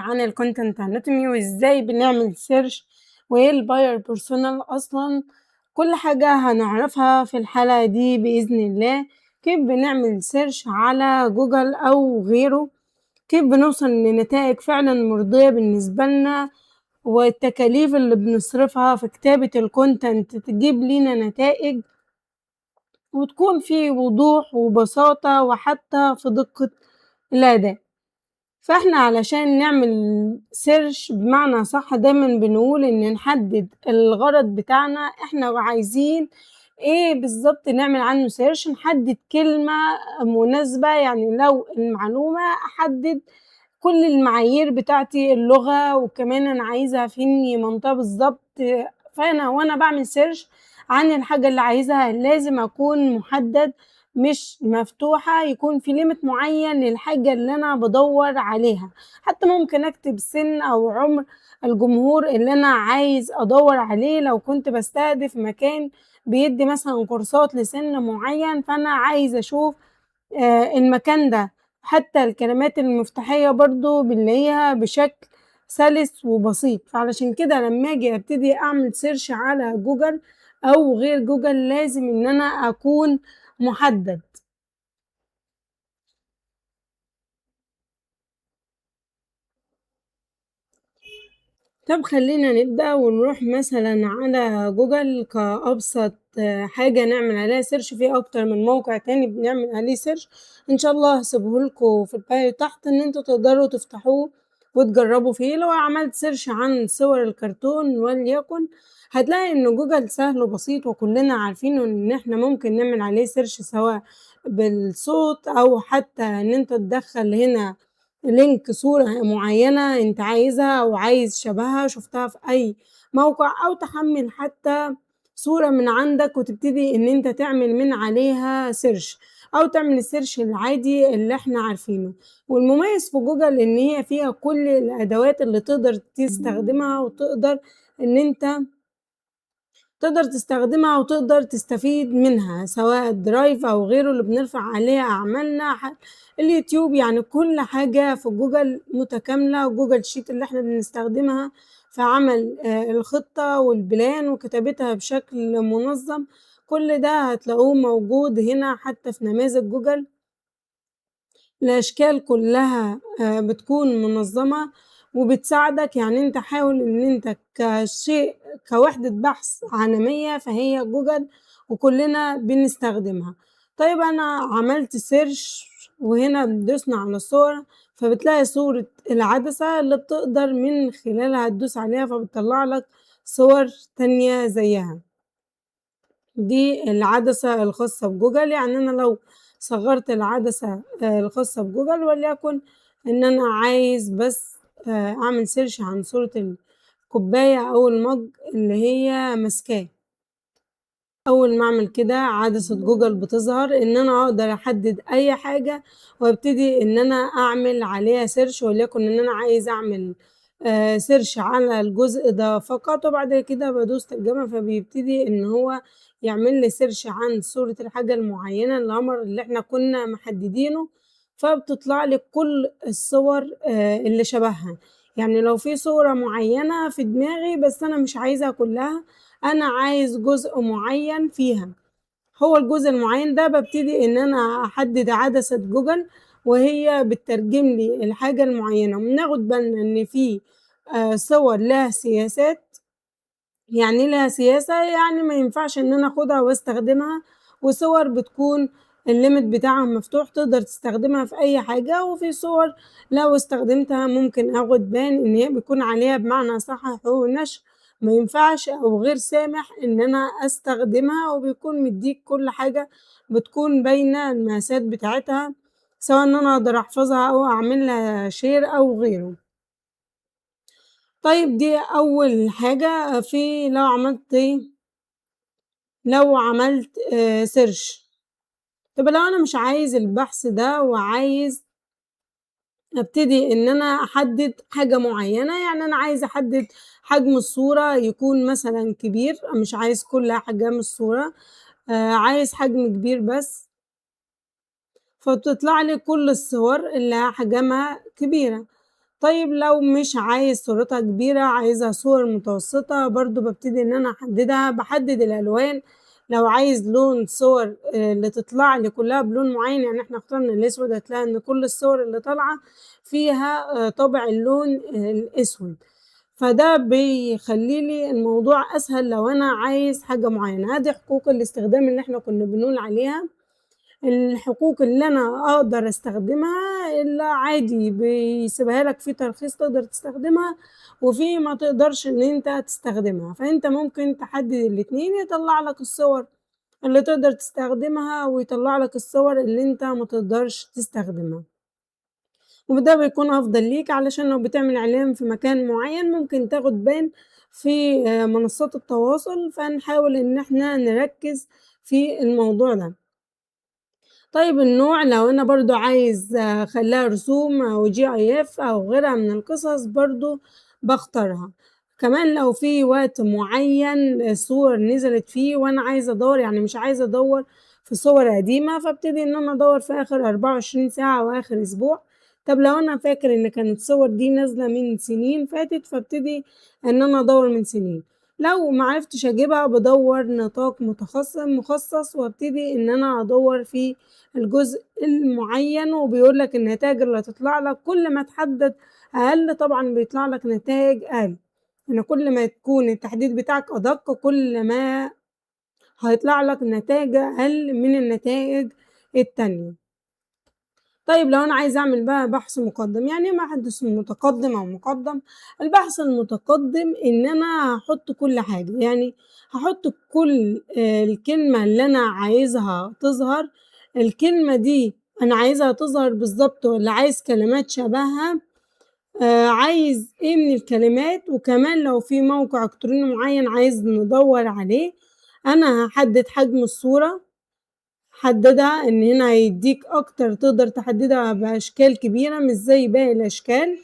عن الcontent anatomy وإزاي بنعمل search وإيه الbuyer personnel أصلًا، كل حاجة هنعرفها في الحلقة دي بإذن الله، كيف بنعمل search على جوجل أو غيره، كيف بنوصل لنتائج فعلًا مرضية بالنسبة لنا، والتكاليف اللي بنصرفها في كتابة الcontent تجيب لينا نتائج وتكون في وضوح وبساطة وحتى في دقة الأداء. فإحنا علشان نعمل search بمعنى أصح دايمًا بنقول إن نحدد الغرض بتاعنا، إحنا عايزين إيه بالضبط نعمل عنه search، نحدد كلمة مناسبة، يعني لو المعلومة أحدد كل المعايير بتاعتي، اللغة وكمان أنا عايزة في أنهي منطقة بالضبط، فأنا وأنا باعمل search عن الحاجة اللي عايزاها لازم أكون محدد مش مفتوحة، يكون في limit معين للحاجة اللي أنا بادوّر عليها، حتى ممكن أكتب سِن أو عُمر الجمهور اللي أنا عايز أدوّر عليه، لو كنت باستهدف مكان بيدّي مثلًا كورسات لسِن معين، فأنا عايزة أشوف المكان ده، حتى الكلمات المفتاحية برضه بنلاقيها بشكل سلس وبسيط، فعلشان كده لمّا آجي أبتدي أعمل search على جوجل أو غير جوجل لازم إن أنا أكون محدد. طب خلّينا نبدأ ونروح مثلًا على جوجل كأبسط حاجة نعمل عليها search، في أكتر من موقع تاني بنعمل عليه search، إن شاء الله هاسيبه لكم في الbio تحت إن أنتم تقدروا تفتحوه وتجربوا فيه. لو عملت search عن صور الكرتون وليكن، هتلاقي إن جوجل سهل وبسيط وكلنا عارفينه إن إحنا ممكن نعمل عليه search سواء بالصوت أو حتى إن أنت تدخّل هنا link صورة معينة أنت عايزها أو عايز شبهها شُفتها في أي موقع، أو تحمّل حتى صورة من عندك وتبتدي إن أنت تعمل من عليها search أو تعمل الsearch العادي اللي إحنا عارفينه. والمميز في جوجل إن هي فيها كل الأدوات اللي تقدر تستخدمها وتقدر إن أنت تستخدمها وتقدر تستفيد منها، سواء الدرايف أو غيره اللي بنرفع عليه أعمالنا، اليوتيوب، يعني كل حاجة في جوجل متكاملة، وجوجل شيت اللي إحنا بنستخدمها في عمل الخطة والبلان وكتابتها بشكل منظم، كل ده هتلاقوه موجود هنا حتى في نماذج جوجل. الأشكال كلّها بتكون منظّمة وبتساعدك، يعني أنت حاول إن أنت كوحدة بحث عالمية فهي جوجل وكلّنا بنستخدمها. طيب أنا عملت search وهنا دوسنا على الصور، فبتلاقي صورة العدسة اللي بتقدر من خلالها تدوس عليها فبتطلّع لك صور تانية زيّها. دي العدسة الخاصة بجوجل، يعني أنا لو صغّرت العدسة الخاصة بجوجل وليكن إن أنا عايز بس أعمل search عن صورة الكوباية أو المَج اللي هي ماسكاه، أول ما أعمل كده عدسة جوجل بتظهر إن أنا أقدر أحدد أي حاجة وأبتدي إن أنا أعمل عليها search، وليكن إن أنا عايز أعمل search على الجزء ده فقط، وبعد كده بادوس ترجمة فبيبتدي إن هو يعمل لي search عن صورة الحاجة المعينة، الأمر اللي إحنا كنا محددينه، فبتطلع لي كل الصور اللي شبهها، يعني لو في صورة معينة في دماغي بس أنا مش عايزها كلها، أنا عايز جزء معين فيها، هو الجزء المعين ده بابتدي إن أنا أحدد عدسة جوجل وهي بتترجم لي الحاجة المعينة، وبناخد بالنا إن في صور لها سياسات، يعني إيه لها سياسة؟ يعني ما ينفعش إن أنا آخدها واستخدمها، وصور بتكون الlimit بتاعها مفتوح تقدر تستخدمها في أي حاجة، وفي صور لو استخدمتها ممكن آخد ban إن هي بيكون عليها بمعنى أصح حقوق نشر، ما ينفعش أو غير سامح إن أنا أستخدمها، وبيكون مديك كل حاجة بتكون باينة المقاسات بتاعتها، سواء إن أنا أقدر أحفظها أو أعمل لها share أو غيره. طيب دي أول حاجة في لو عملت إيه، لو عملت search. طب لو أنا مش عايز البحث ده وعايز أبتدي إن أنا أحدد حاجة معينة، يعني أنا عايزة أحدد حجم الصورة يكون مثلًا كبير، مش عايز كل أحجام الصورة، عايز حجم كبير بس، فبتطلع لي كل الصور اللي أحجامها كبيرة. طيب لو مش عايز صورتها كبيرة، عايزها صور متوسطة، برضه بابتدي إن أنا أحددها، باحدد الألوان، لو عايز لون صور اللي تطلع لي كلها بلون معين، يعني إحنا اخترنا الأسود هتلاقي إن كل الصور اللي طالعة فيها طابع اللون الأسود، فده بيخلّي لي الموضوع أسهل لو أنا عايز حاجة معينة. أدي حقوق الاستخدام اللي إحنا كنا بنقول عليها. الحقوق اللي أنا أقدر أستخدمها اللي عادي بيسيبها لك في ترخيص تقدر تستخدمها، وفي ما تقدرش إن أنت تستخدمها، فأنت ممكن تحدد الاتنين يطلع لك الصور اللي تقدر تستخدمها، ويطلع لك الصور اللي أنت ما تقدرش تستخدمها، وده بيكون أفضل ليك علشان لو بتعمل إعلان في مكان معين ممكن تاخد بان في منصات التواصل، فنحاول إن إحنا نركز في الموضوع ده. طيب النوع لو أنا برضه عايز أخلّيها رسوم أو GIF أو غيرها من القصص برضه باختارها، كمان لو في وقت معيّن الصور نزلت فيه وأنا عايزة أدوّر يعني مش عايزة أدوّر في صور قديمة، فابتدي إن أنا أدوّر في آخر 24 ساعة أو آخر أسبوع. طب لو أنا فاكر إن كانت الصور دي نازلة من سنين فاتت، فابتدي إن أنا أدوّر من سنين، لو ما عرفتش أجيبها بادوّر نطاق مخصص وابتدي إن أنا أدوّر في الجزء المعين، وبيقول لك النتايج اللي هتطلع لك كل ما تحدد أقل طبعًا بيطلع لك نتايج أقل، يعني كل ما تكون التحديد بتاعك أدق كل ما هيطلع لك نتايج أقل من النتائج التانية. طيب لو أنا عايزة أعمل بقى بحث مقدم، يعني إيه بحث متقدم أو مقدم؟ البحث المتقدم إن أنا هاحط كل حاجة، يعني هاحط كل الكلمة اللي أنا عايزها تظهر، الكلمة دي أنا عايزها تظهر بالضبط والّا عايز كلمات شبهها، عايز إيه من الكلمات، وكمان لو في موقع إلكتروني معين عايز ندوّر عليه، أنا هاحدد حجم الصورة حددها إن هنا هيدّيك أكتر تقدر تحددها بأشكال كبيرة مش زي باقي الأشكال.